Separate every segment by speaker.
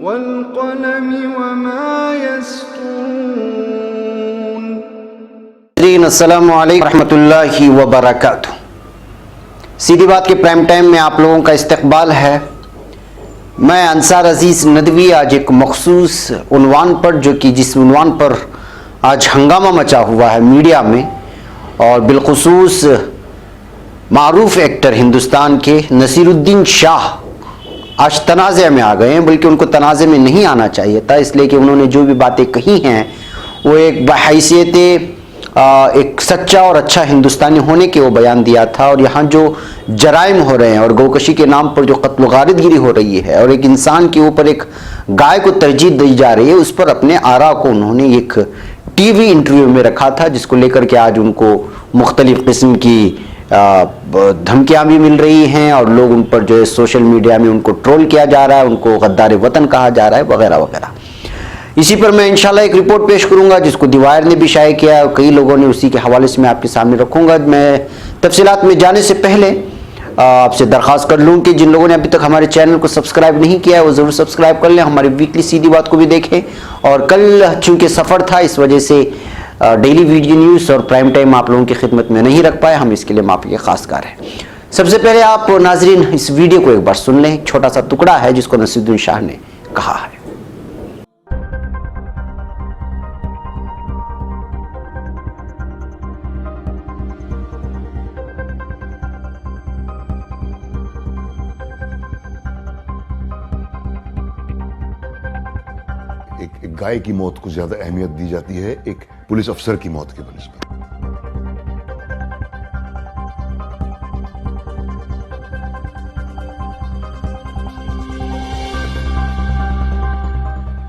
Speaker 1: वल्क़लमि वमा यस्तून।
Speaker 2: अस्सलामु अलैकुम रहमतुल्लाहि व बरकातुहू। सीधी बात के प्राइम टाइम में आप लोगों का इस्तकबाल है। मैं अंसार अजीज़ नदवी आज एक मखसूस उन्वान पर, जो कि जिस उन्वान पर आज हंगामा मचा हुआ है मीडिया में, और बिलखुसूस मारूफ एक्टर हिंदुस्तान के नसीरुद्दीन शाह आज तनाज़े में आ गए हैं। बल्कि उनको तनाज़े में नहीं आना चाहिए था, इसलिए कि उन्होंने जो भी बातें कही हैं वो एक बहैसियत एक सच्चा और अच्छा हिंदुस्तानी होने के वो बयान दिया था। और यहाँ जो जराइम हो रहे हैं और गौकशी के नाम पर जो कत्ल गारिदगिरी हो रही है और एक इंसान के ऊपर एक गाय को तरजीह दी जा रही है, उस पर अपने आरा को उन्होंने एक टीवी इंटरव्यू में रखा था, जिसको लेकर के आज उनको मुख्तलिफ किस्म की धमकियाँ भी मिल रही हैं और लोग उन पर जो है सोशल मीडिया में उनको ट्रोल किया जा रहा है, उनको गद्दार वतन कहा जा रहा है वगैरह वगैरह। इसी पर मैं इंशाल्लाह एक रिपोर्ट पेश करूंगा जिसको दीवार ने भी शाये किया और कई लोगों ने उसी के हवाले से मैं आपके सामने रखूंगा। मैं तफसीलात में जाने से पहले आपसे दरख्वास्त कर लूँ कि जिन लोगों ने अभी तक हमारे चैनल को सब्सक्राइब नहीं किया है वो ज़रूर सब्सक्राइब कर लें, हमारी वीकली सीधी बात को भी देखें। और कल चूँकि सफ़र था, इस वजह से डेली वीडियो न्यूज़ और प्राइम टाइम आप लोगों की खिदमत में नहीं रख पाए, हम इसके लिए माफ़ी के खासकार हैं। सबसे पहले आप नाजरीन इस वीडियो को एक बार सुन लें। छोटा सा टुकड़ा है जिसको नसीरुद्दीन शाह ने कहा है।
Speaker 3: एक गाय की मौत को ज्यादा अहमियत दी जाती है एक पुलिस अफसर की मौत के बनिस्बत।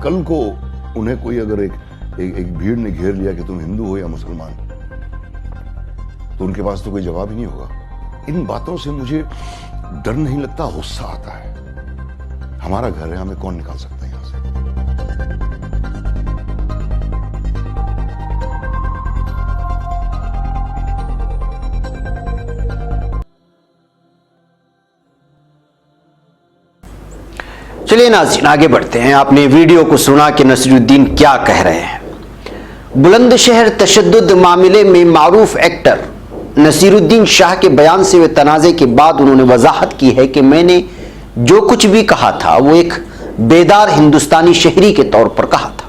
Speaker 3: कल को उन्हें कोई अगर एक भीड़ ने घेर लिया कि तुम हिंदू हो या मुसलमान, तो उनके पास तो कोई जवाब ही नहीं होगा। इन बातों से मुझे डर नहीं लगता, गुस्सा आता है। हमारा घर है, हमें कौन निकाल सकता है यहां से।
Speaker 2: चलिए नाज़रीन आगे बढ़ते हैं। आपने वीडियो को सुना कि नसीरुद्दीन क्या कह रहे हैं। बुलंदशहर तशद्दुद मामले में मारूफ एक्टर नसीरुद्दीन शाह के बयान से वे तनाज़े के बाद उन्होंने वजाहत की है कि मैंने जो कुछ भी कहा था वो एक बेदार हिंदुस्तानी शहरी के तौर पर कहा था।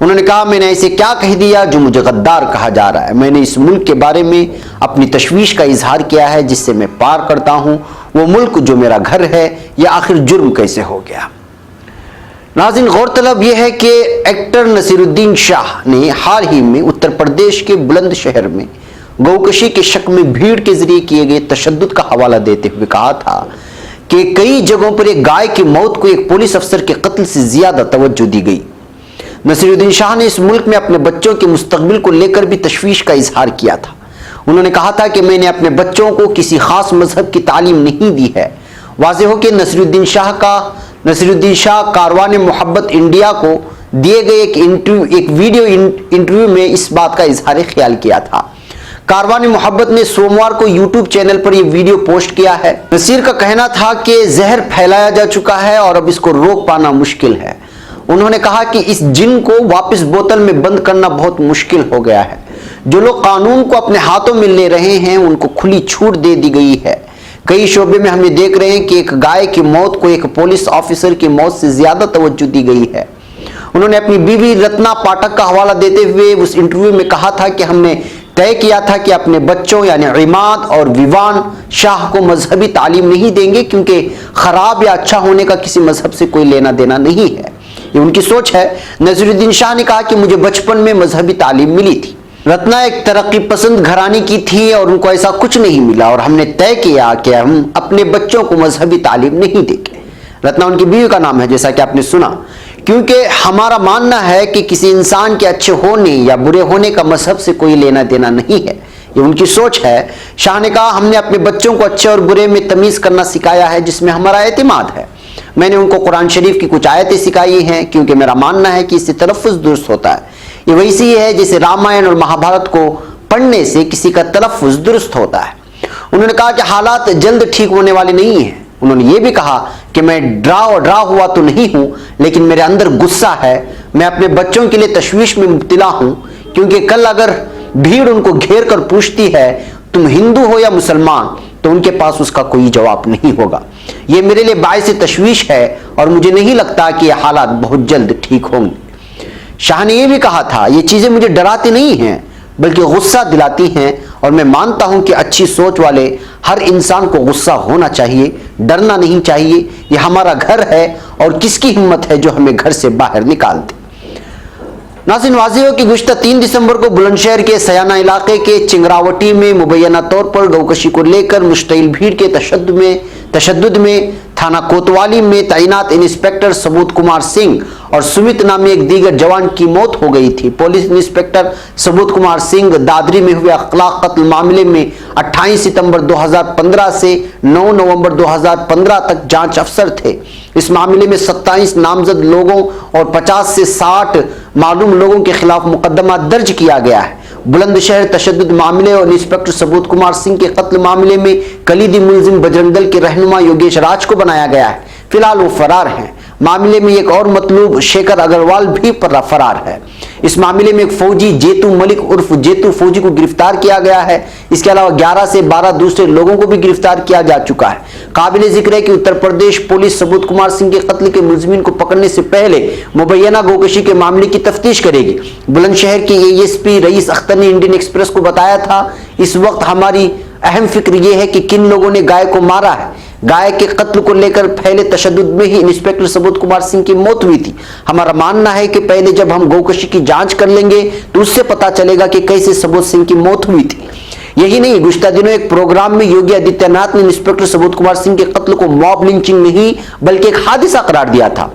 Speaker 2: उन्होंने कहा, मैंने ऐसे क्या कह दिया जो मुझे गद्दार कहा जा रहा है। मैंने इस मुल्क के बारे में अपनी तशवीश का इजहार किया है जिससे मैं पार करता हूं। वो मुल्क जो मेरा घर है, यह आखिर जुर्म कैसे हो गया। नाज़रीन गौरतलब यह है कि एक्टर नसीरुद्दीन शाह ने हाल ही में उत्तर प्रदेश के बुलंदशहर में गौकशी के शक में भीड़ के जरिए किए गए तशद्दुद का हवाला देते हुए कहा था कि कई जगहों पर एक गाय की मौत को एक पुलिस अफसर के कत्ल से ज्यादा तवज्जो दी गई। नसीरुद्दीन शाह ने इस मुल्क में अपने बच्चों के मुस्तकबिल को लेकर भी तशवीश का इजहार किया था। उन्होंने कहा था कि मैंने अपने बच्चों को किसी खास मजहब की तालीम नहीं दी है। वाज़ेह हो कि नसीरुद्दीन शाह कारवान मोहब्बत इंडिया को दिए गए एक वीडियो इंटरव्यू में इस बात का इजहार ख्याल किया था। कारवान मोहब्बत ने सोमवार को यूट्यूब चैनल पर यह वीडियो पोस्ट किया है। नसीर का कहना था कि जहर फैलाया जा चुका है और अब इसको रोक पाना मुश्किल है। उन्होंने कहा कि इस जिन को वापस बोतल में बंद करना बहुत मुश्किल हो गया है। जो लोग कानून को अपने हाथों में ले रहे हैं उनको खुली छूट दे दी गई है। कई शोबे में हम ये देख रहे हैं कि एक गाय की मौत को एक पुलिस ऑफिसर की मौत से ज्यादा तवज्जो दी गई है। उन्होंने अपनी बीवी रत्ना पाठक का हवाला देते हुए उस इंटरव्यू में कहा था कि हमने तय किया था कि अपने बच्चों यानी इमाद और विवान शाह को मजहबी तालीम नहीं देंगे, क्योंकि खराब या अच्छा होने का किसी मजहब से कोई लेना देना नहीं है। ये उनकी सोच है। नसीरुद्दीन शाह ने कहा कि मुझे बचपन में मजहबी तालीम मिली थी। रत्ना एक तरक्की पसंद घराने की थी और उनको ऐसा कुछ नहीं मिला और हमने तय किया कि हम अपने बच्चों को मजहबी तालीम नहीं देंगे। रत्ना उनकी बीवी का नाम है, जैसा कि आपने सुना, क्योंकि हमारा मानना है कि किसी इंसान के अच्छे होने या बुरे होने का मजहब से कोई लेना देना नहीं है। ये उनकी सोच है। शाह ने कहा, हमने अपने बच्चों को अच्छे और बुरे में तमीज करना सिखाया है जिसमें हमारा एतमाद है। मैंने उनको कुरान शरीफ की कुछ आयतें सिखाई हैं क्योंकि मेरा मानना है कि इससे तलफ़्फ़ुज़ दुरुस्त होता है। ये वैसी है जैसे रामायण और महाभारत को पढ़ने से किसी का तलफ़्फ़ुज़ दुरुस्त होता है। उन्होंने कहा कि हालात जल्द ठीक होने वाले नहीं हैं। उन्होंने ये भी कहा कि मैं डरा हुआ तो नहीं हूं, लेकिन मेरे अंदर गुस्सा है। मैं अपने बच्चों के लिए तशवीश में मुब्तला हूं, क्योंकि कल अगर भीड़ उनको घेर कर पूछती है तुम हिंदू हो या मुसलमान, तो उनके पास उसका कोई जवाब नहीं होगा। यह मेरे लिए बाइस तशवीश है और मुझे नहीं लगता कि यह हालात बहुत जल्द ठीक होंगे। शाह ने यह भी कहा था, ये चीजें मुझे डराती नहीं हैं बल्कि गुस्सा दिलाती हैं, और मैं मानता हूं कि अच्छी सोच वाले हर इंसान को गुस्सा होना चाहिए, डरना नहीं चाहिए। यह हमारा घर है और किसकी हिम्मत है जो हमें घर से बाहर निकाल दे। नाज़रीन, वाज़ेह हो कि गुज़िश्ता 3 दिसंबर को बुलंदशहर के सयाना इलाके के चिंगरावटी में मुबैना तौर पर गौकशी को लेकर मुश्तइल भीड़ के तशद्दुद में थाना कोतवाली में तैनात इंस्पेक्टर सबूत कुमार सिंह और सुमित नामी एक दीगर जवान की मौत हो गई थी। पुलिस इंस्पेक्टर सबूत कुमार सिंह दादरी में हुए अखलाक कत्ल मामले में 28 सितंबर 2015 से 9 नवंबर 2015 तक जांच अफसर थे। इस मामले में 27 नामजद लोगों और 50 से 60 मालूम लोगों के खिलाफ मुकदमा दर्ज किया गया है। बुलंदशहर तशद्दुद मामले और इंस्पेक्टर सबूत कुमार सिंह के कत्ल मामले में कलीदी मुलजिम बजरंग दल के रहनुमा योगेश राज को बनाया गया है। फिलहाल वो फरार हैं। मामले में एक और मतलूब शेखर अग्रवाल भी फरार है। इस मामले में एक फौजी जेतू मलिक उर्फ जेतू फौजी को गिरफ्तार किया गया है। इसके अलावा 11 से 12 दूसरे लोगों को भी गिरफ्तार किया जा चुका है। काबिल जिक्र है कि उत्तर प्रदेश पुलिस सबूत कुमार सिंह के कत्ल के मुलजिमीन को पकड़ने से पहले मुबैना गोकशी के मामले की तफ्तीश करेगी। बुलंदशहर के एएसपी रईस अख्तर ने इंडियन एक्सप्रेस को बताया था, इस वक्त हमारी अहम फिक्र यह है कि किन लोगों ने गाय को मारा है। गाय के कत्ल को लेकर फैले तशद्दुद में ही इंस्पेक्टर सबूत कुमार सिंह की मौत हुई थी। हमारा मानना है कि पहले जब हम गौकशी की जांच कर लेंगे तो उससे पता चलेगा कि कैसे सबूत सिंह की मौत हुई थी। यही नहीं, गुज़िश्ता दिनों एक प्रोग्राम में योगी आदित्यनाथ ने इंस्पेक्टर सबूत कुमार सिंह के कत्ल को मॉब लिंचिंग नहीं बल्कि एक हादसा करार दिया था।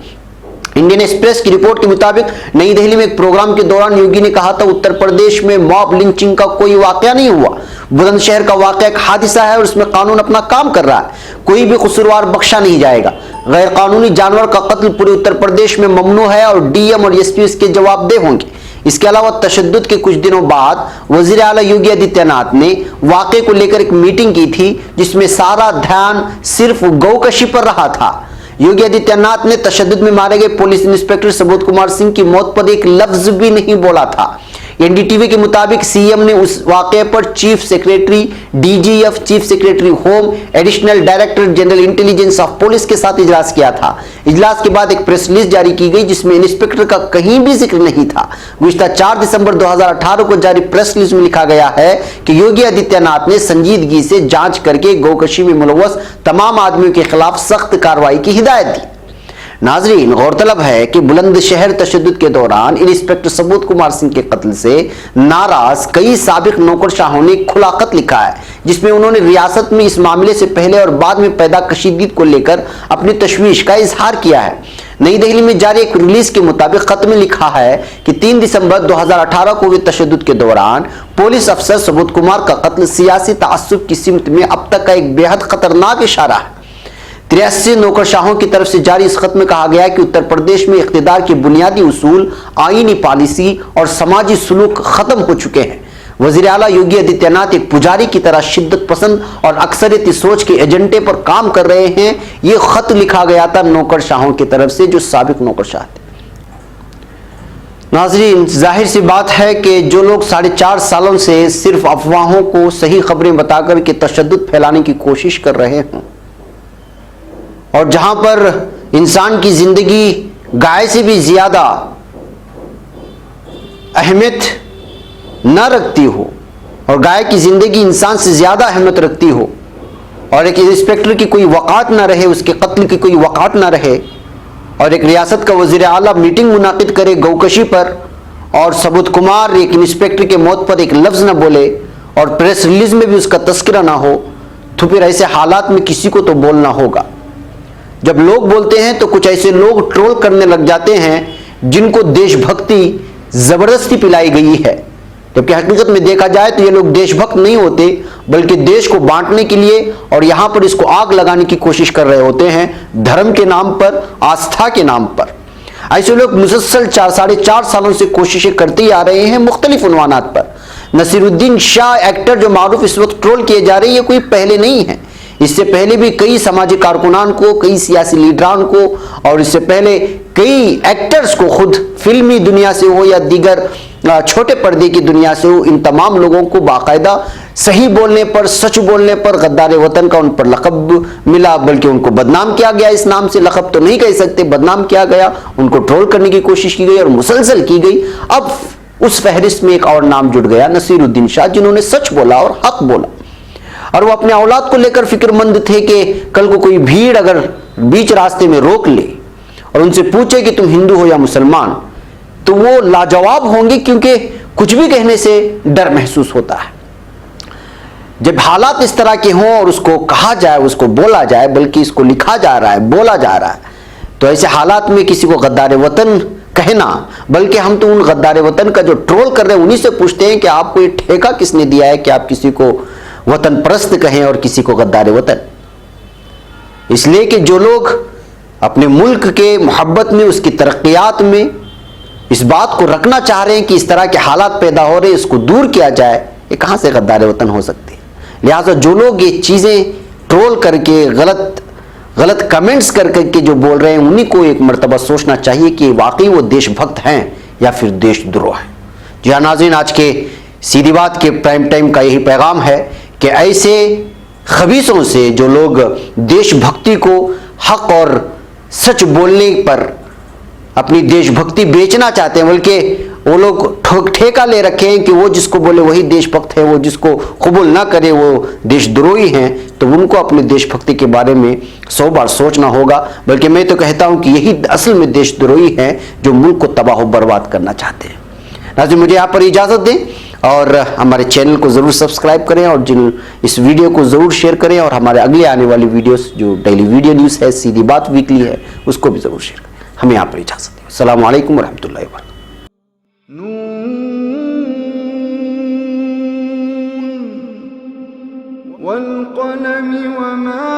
Speaker 2: इंडियन एक्सप्रेस की रिपोर्ट के मुताबिक नई दिल्ली में एक प्रोग्राम के दौरान योगी ने कहा था, उत्तर प्रदेश में मॉब लिंचिंग का कोई वाकया नहीं हुआ, बुलंदशहर का वाकया एक हादसा है और उसमें कानून अपना काम कर रहा है, कोई भी कसूरवार बख्शा नहीं जाएगा। गैर कानूनी जानवर का कत्ल पूरे उत्तर प्रदेश में ममनू है और डीएम और एसपी इसके जवाबदेह होंगे। इसके अलावा तशद्दुद के कुछ दिनों बाद वजीर आला योगी आदित्यनाथ ने वाकये को लेकर एक मीटिंग की थी, जिसमें सारा ध्यान सिर्फ गौकशी पर रहा था। योगी आदित्यनाथ ने तशद्दुद में मारे गए पुलिस इंस्पेक्टर सबूत कुमार सिंह की मौत पर एक लफ्ज भी नहीं बोला था। एनडीटीवी के मुताबिक सीएम ने उस वाकये पर chief secretary DGF, chief secretary home, additional director general intelligence of police के साथ इजलास किया था। इजलास के बाद एक प्रेस रिलीज जारी की गई जिसमें इंस्पेक्टर का कहीं भी जिक्र नहीं था। गुज़िश्ता 4 दिसंबर 2018 को जारी प्रेस रिलीज में लिखा गया है कि योगी आदित्यनाथ ने संजीदगी से जांच करके गौकशी में मुलव्वस तमाम आदमियों के खिलाफ सख्त कार्रवाई की हिदायत दी। नाजरीन, गौरतलब है कि बुलंदशहर तशद्दुद के दौरान इंस्पेक्टर सबूत कुमार सिंह के कत्ल से नाराज कई साबिक नौकरशाहों ने खुला खत लिखा है, जिसमें उन्होंने रियासत में इस मामले से पहले और बाद में पैदा कशीदगी को लेकर अपनी तशवीश का इजहार किया है। नई दिल्ली में जारी एक रिलीज के मुताबिक खत में लिखा है कि 3 दिसंबर 2018 को हुए तशद्दुद के दौरान पुलिस अफसर सबूत कुमार का कत्ल सियासी ताअस्सुब की सिमत में अब तक का एक बेहद खतरनाक इशारा है। 83 नौकरशाहों की तरफ से जारी इस खत में कहा गया है कि उत्तर प्रदेश में इख्तिदार के बुनियादी उसूल, आईनी पॉलिसी और समाजी सुलूक खत्म हो चुके हैं। वजीर आला योगी आदित्यनाथ एक पुजारी की तरह शिद्दत पसंद और अक्सरियती सोच के एजेंडे पर काम कर रहे हैं। यह खत लिखा गया था नौकरशाहों की तरफ से जो साबिक नौकरशाह थे। नाजरीन, जाहिर सी बात है कि जो लोग 4.5 सालों से सिर्फ अफवाहों को सही खबरें बताकर के तशद्दुद फैलाने की कोशिश कर रहे हों और जहां पर इंसान की जिंदगी गाय से भी ज्यादा अहमियत न रखती हो और गाय की जिंदगी इंसान से ज्यादा अहमियत रखती हो और एक इंस्पेक्टर की कोई वक़ात ना रहे, उसके कत्ल की कोई वक़ात ना रहे और एक रियासत का वजीर आला मीटिंग मुनाकिद करे गौकशी पर और सबूत कुमार एक इंस्पेक्टर के मौत पर एक लफ्ज ना बोले और प्रेस रिलीज में भी उसका तस्करा ना हो, तो फिर ऐसे हालात में किसी को तो बोलना होगा। जब लोग बोलते हैं तो कुछ ऐसे लोग ट्रोल करने लग जाते हैं जिनको देशभक्ति जबरदस्ती पिलाई गई है, जबकि हकीकत में देखा जाए तो ये लोग देशभक्त नहीं होते बल्कि देश को बांटने के लिए और यहां पर इसको आग लगाने की कोशिश कर रहे होते हैं, धर्म के नाम पर, आस्था के नाम पर। ऐसे लोग मुसलसल 4.5 सालों से कोशिशें करते ही आ रहे हैं मुख्तलिफ उन्वानात पर। नसीरुद्दीन शाह एक्टर जो मारूफ इस वक्त ट्रोल किए जा रहे हैं, ये कोई पहले नहीं है। इससे पहले भी कई सामाजिक कारकुनान को, कई सियासी लीडरान को और इससे पहले कई एक्टर्स को, खुद फिल्मी दुनिया से हो या दीगर छोटे पर्दे की दुनिया से हो, इन तमाम लोगों को बाकायदा सही बोलने पर, सच बोलने पर गद्दार वतन का उन पर लक़ब मिला, बल्कि उनको बदनाम किया गया। इस नाम से लक़ब तो नहीं कह सकते, बदनाम किया गया, उनको ट्रोल करने की कोशिश की गई और मुसलसल की गई। अब उस फहरिस्त में एक और नाम जुड़ गया, नसीरुद्दीन शाह, जिन्होंने सच बोला और हक बोला और वो अपने औलाद को लेकर फिक्रमंद थे कि कल को कोई भीड़ अगर बीच रास्ते में रोक ले और उनसे पूछे कि तुम हिंदू हो या मुसलमान, तो वो लाजवाब होंगे, क्योंकि कुछ भी कहने से डर महसूस होता है। जब हालात इस तरह के हों और उसको कहा जाए, उसको बोला जाए, बल्कि इसको लिखा जा रहा है, बोला जा रहा है, तो ऐसे हालात में किसी को गद्दार वतन कहना, बल्कि हम तो उन गद्दार वतन का जो ट्रोल कर रहे हैं उन्हीं से पूछते हैं कि आपको ये ठेका किसने दिया है कि आप किसी को वतन परस्त कहें और किसी को गद्दार वतन। इसलिए कि जो लोग अपने मुल्क के मोहब्बत में, उसकी तरक्यात में इस बात को रखना चाह रहे हैं कि इस तरह के हालात पैदा हो रहे हैं, इसको दूर किया जाए, ये कहां से गद्दार वतन हो सकती है। लिहाजा जो लोग ये चीजें ट्रोल करके, गलत कमेंट्स करके जो बोल रहे हैं, उन्हीं को एक मर्तबा सोचना चाहिए कि वाकई वो देशभक्त हैं या फिर देशद्रोह हैं। जी हाँ नाज़रीन, आज के सीधी बात के प्राइम टाइम का यही पैगाम है कि ऐसे खबीसों से जो लोग देशभक्ति को, हक और सच बोलने पर अपनी देशभक्ति बेचना चाहते हैं, बल्कि वो लोग ठेका ले रखे हैं कि वो जिसको बोले वही देशभक्त है, वो जिसको कबूल ना करे वो देशद्रोही हैं, तो उनको अपने देशभक्ति के बारे में 100 बार सोचना होगा। बल्कि मैं तो कहता हूं कि यही असल में देशद्रोही हैं जो मुल्क को तबाह बर्बाद करना चाहते हैं। नाज़रीन, मुझे यहाँ पर इजाज़त दें और हमारे चैनल को ज़रूर सब्सक्राइब करें और इस वीडियो को ज़रूर शेयर करें और हमारे अगले आने वाली वीडियोस जो डेली वीडियो न्यूज़ है, सीधी बात वीकली है, उसको भी ज़रूर शेयर करें। हमें यहाँ पर इजाज़त दें। अस्सलामु अलैकुम वरहमतुल्लाहि वबरकातुहू।
Speaker 1: वल क़लम वमा